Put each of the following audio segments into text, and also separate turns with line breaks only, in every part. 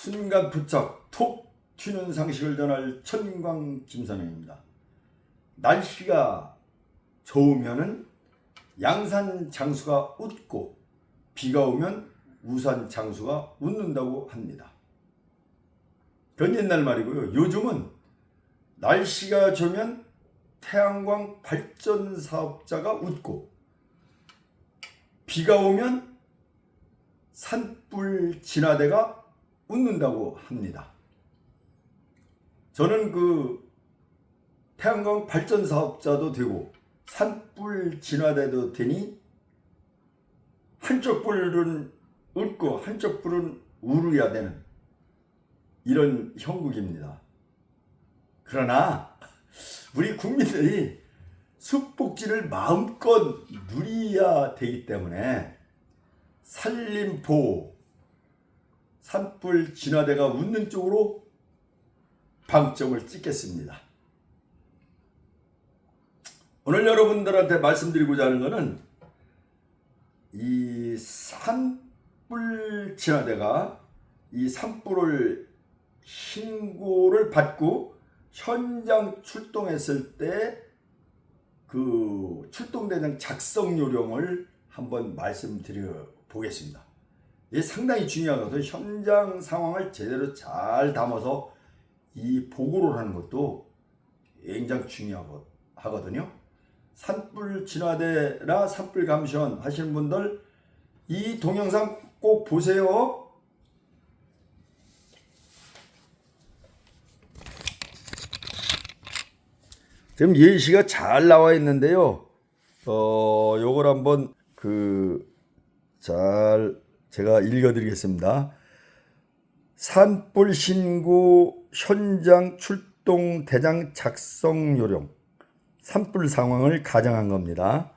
순간 부착 톡 튀는 상식을 전할 천광 김선영입니다. 날씨가 좋으면은 양산 장수가 웃고 비가 오면 우산 장수가 웃는다고 합니다. 그건 옛날 말이고요. 요즘은 날씨가 좋으면 태양광 발전 사업자가 웃고 비가 오면 산불 진화대가 웃는다고 합니다. 저는 그 태양광 발전 사업자도 되고 산불 진화대도 되니 한쪽 불은 웃고 한쪽 불은 울어야 되는 이런 형국입니다. 그러나 우리 국민들이 숲복지를 마음껏 누려야 되기 때문에 산림보호, 산불 진화대가 웃는 쪽으로 방점을 찍겠습니다. 오늘 여러분들한테 말씀드리고자 하는 것은 이 산불 진화대가 이 산불을 신고를 받고 현장 출동했을 때 그 출동대장 작성 요령을 한번 말씀드려 보겠습니다. 이게 상당히 중요하거든요. 현장 상황을 제대로 잘 담아서 이 보고를 하는 것도 굉장히 중요하거든요. 산불 진화대나 산불 감시원 하시는 분들 이 동영상 꼭 보세요. 지금 예시가 잘 나와 있는데요. 요걸 한번 제가 읽어드리겠습니다. 산불 신고 현장 출동 대장 작성 요령. 산불 상황을 가정한 겁니다.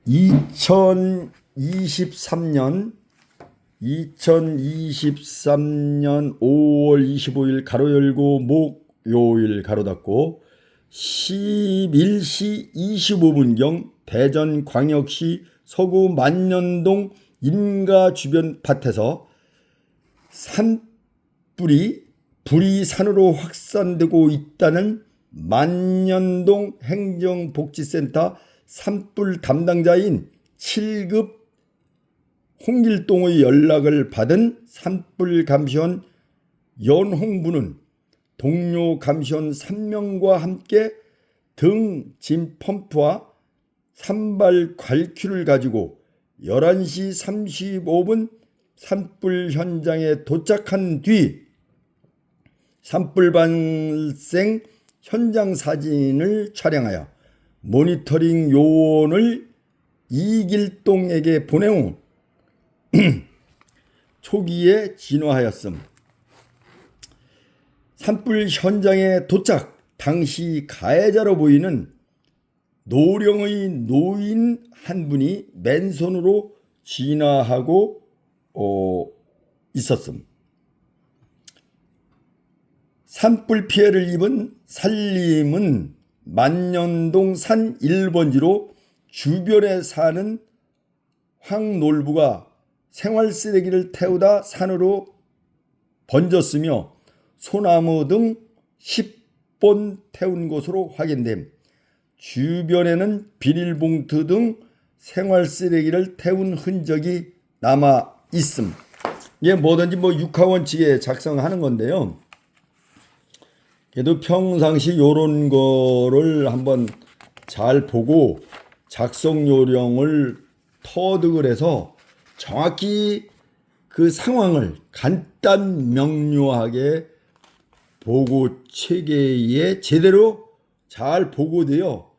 2023년 5월 25일 가로 열고 목요일 가로 닫고 11시 25분경 대전광역시 서구 만년동 임가 주변 밭에서 불이 산으로 확산되고 있다는 만년동 행정복지센터 산불 담당자인 7급 홍길동의 연락을 받은 산불 감시원 연홍부는 동료 감시원 3명과 함께 등 짐 펌프와 산발 괄큐를 가지고 11시 35분 산불 현장에 도착한 뒤 산불 발생 현장 사진을 촬영하여 모니터링 요원을 이길동에게 보낸 후 초기에 진화하였음. 산불 현장에 도착 당시 가해자로 보이는 노령의 노인 한 분이 맨손으로 진화하고 있었음. 산불 피해를 입은 산림은 만년동 산 1번지로 주변에 사는 황놀부가 생활 쓰레기를 태우다 산으로 번졌으며 소나무 등 10본 태운 것으로 확인됨. 주변에는 비닐봉투 등 생활 쓰레기를 태운 흔적이 남아 있음. 이게 뭐든지 육하원칙에 작성하는 건데요. 그래도 평상시 요런 거를 한번 잘 보고 작성 요령을 터득을 해서 정확히 그 상황을 간단 명료하게 보고 체계에 제대로 잘 보고되어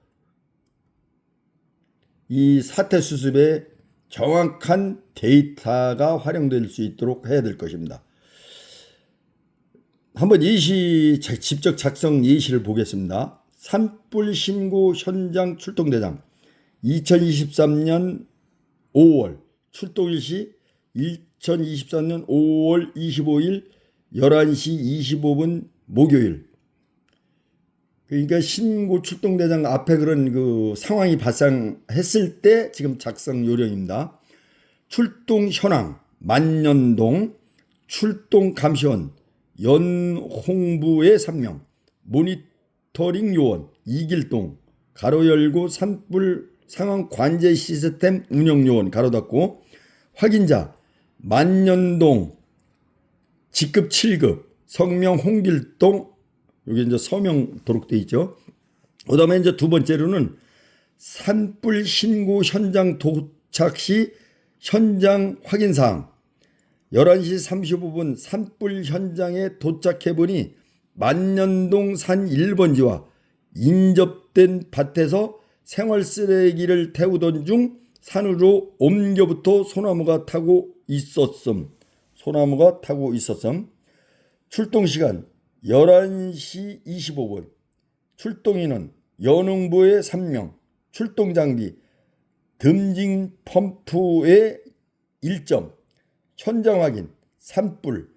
이 사태 수습에 정확한 데이터가 활용될 수 있도록 해야 될 것입니다. 한번 직접 작성 예시를 보겠습니다. 산불 신고 현장 출동대장 2023년 5월 출동일시 2023년 5월 25일 11시 25분 목요일. 그러니까 신고 출동대장 앞에 그런 그 상황이 발생했을 때 지금 작성 요령입니다. 출동 현황 만년동 출동 감시원 연홍부의 3명, 모니터링 요원 이길동 가로 열고 산불 상황 관제 시스템 운영 요원 가로 닫고 확인자 만년동 직급 7급 성명 홍길동, 여기 이제 서명 도록돼 있죠. 그다음에 이제 두 번째로는 산불 신고 현장 도착 시 현장 확인 사항 11시 35분 산불 현장에 도착해 보니 만년동 산 1번지와 인접된 밭에서 생활 쓰레기를 태우던 중 산으로 옮겨부터 소나무가 타고 있었음. 출동 시간 11시 25분. 출동인은 연흥부의 3명. 출동 장비 듬징 펌프의 1점. 현장 확인 산불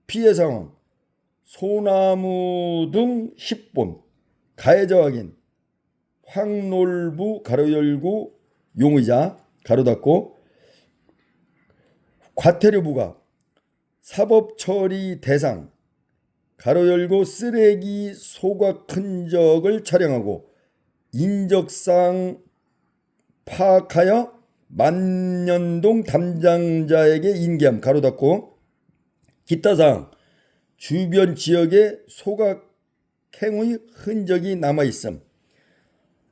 피해 상황 소나무 등 10본. 가해자 확인 황놀부 가로 열고 용의자 가로 닫고 과태료 부과 사법 처리 대상 가로 열고 쓰레기 소각 흔적을 촬영하고 인적사항 파악하여 만년동 담당자에게 인계함 가로 닫고 기타 사항 주변 지역에 소각 행의 흔적이 남아있음.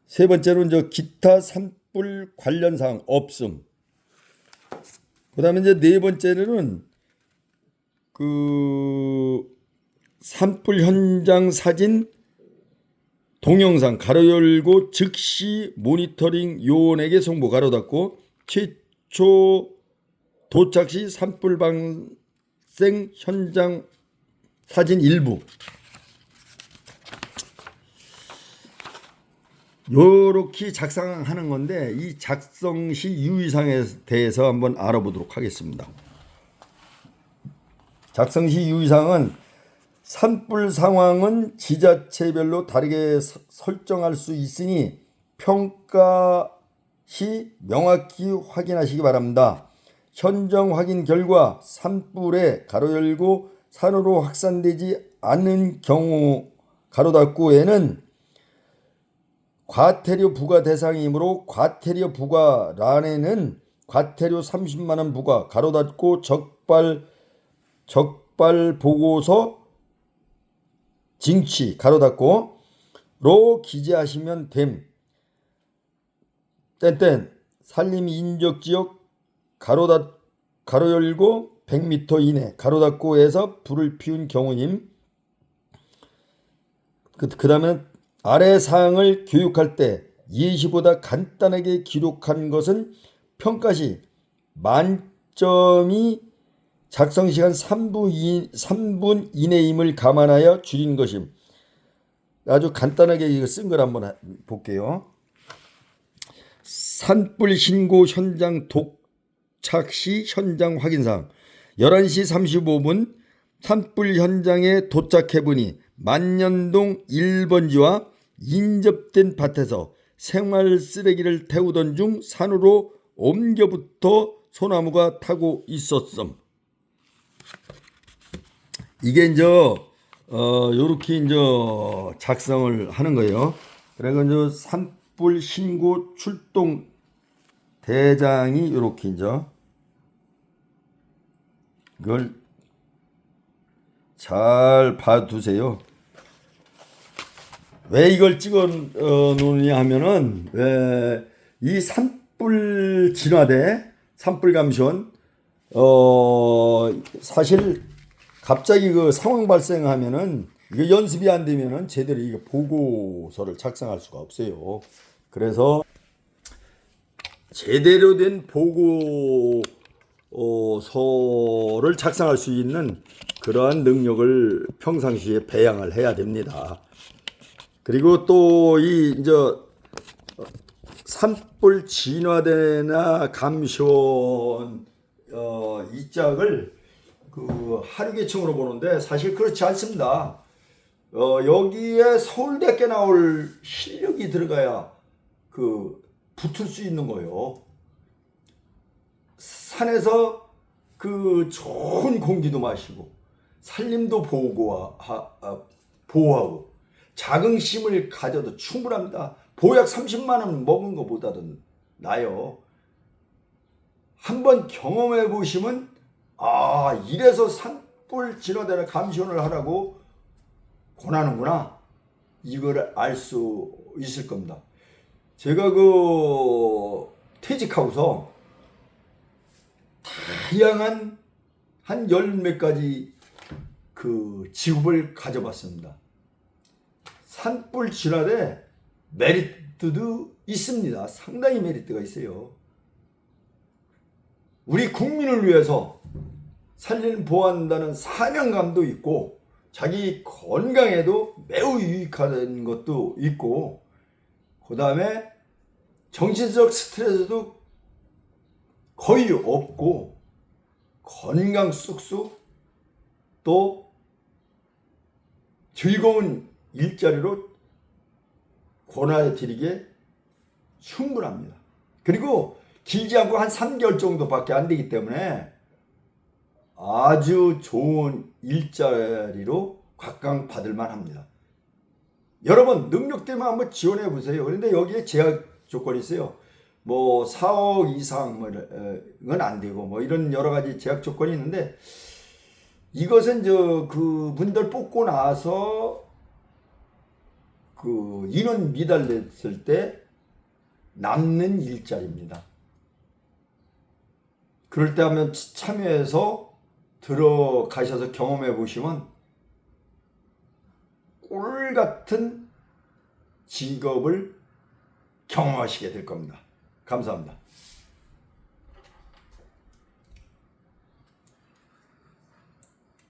세 번째로 이제 기타 산불 관련 사항 없음. 그 다음에 이제 네 번째로는 산불 현장 사진 동영상 가로 열고 즉시 모니터링 요원에게 송부 가로 닫고 최초 도착 시 산불 발생 현장 사진 일부. 요렇게 작성하는 건데 이 작성 시 유의사항에 대해서 한번 알아보도록 하겠습니다. 작성 시 유의사항은 산불 상황은 지자체별로 다르게 설정할 수 있으니 평가 시 명확히 확인하시기 바랍니다. 현장 확인 결과 산불에 가로 열고 산으로 확산되지 않는 경우 가로 닫고에는 과태료 부과 대상이므로 과태료 부과란에는 과태료 30만 원 부과 가로 닫고 적발 보고서 징치 가로 닫고 로 기재하시면 됨. 땡땡 산림 인적지역 가로 열고 100m 이내 가로 닫고 해서 불을 피운 경우임. 그 다음에 아래 사항을 교육할 때 예시보다 간단하게 기록한 것은 평가 시 만점이 작성 시간 3분 이내임을 감안하여 줄인 것임. 아주 간단하게 이거 쓴 걸 한번 볼게요. 산불 신고 현장 도착 시 현장 확인사항 11시 35분 산불 현장에 도착해보니 만년동 1번지와 인접된 밭에서 생활 쓰레기를 태우던 중 산으로 옮겨부터 소나무가 타고 있었음. 이게 이제 요렇게 이제 작성을 하는 거예요. 그래서 이제 산불 신고 출동 대장이 요렇게 이제 이걸 잘 봐두세요. 왜 이걸 찍어 놓느냐 하면은 이 산불 진화대 산불 감시원 사실 갑자기 그 상황 발생하면은 이거 연습이 안 되면은 제대로 이거 보고서를 작성할 수가 없어요. 그래서 제대로 된 보고서를 작성할 수 있는 그러한 능력을 평상시에 배양을 해야 됩니다. 그리고 또 이제 산불 진화대나 감시원 이 짝을 하류계층으로 보는데 사실 그렇지 않습니다. 여기에 서울대학교 나올 실력이 들어가야 붙을 수 있는 거예요. 산에서 그 좋은 공기도 마시고 살림도 보호하고 자긍심을 가져도 충분합니다. 보약 30만 원 먹은 것보다도 나요. 한번 경험해 보시면 이래서 산불 진화대를 감시원을 하라고 권하는구나, 이걸 알 수 있을 겁니다. 제가 퇴직하고서 다양한 한 열 몇 가지 직업을 가져봤습니다. 산불 진화대 메리트도 있습니다. 상당히 메리트가 있어요. 우리 국민을 위해서 살림 보호한다는 사명감도 있고 자기 건강에도 매우 유익한 것도 있고, 그 다음에 정신적 스트레스도 거의 없고 건강 쑥쑥 또 즐거운 일자리로 권하여 드리기에 충분합니다. 그리고 길지 않고 한 3개월 정도밖에 안 되기 때문에 아주 좋은 일자리로 각광받을 만합니다. 여러분 능력되면 한번 지원해 보세요. 그런데 여기에 제약 조건이 있어요. 뭐 4억 이상은 안 되고 뭐 이런 여러 가지 제약 조건이 있는데, 이것은 그분들 뽑고 나서 인원 미달됐을 때 남는 일자리입니다. 그럴 때 한번 참여해서 들어가셔서 경험해 보시면 꿀 같은 직업을 경험하시게 될 겁니다. 감사합니다.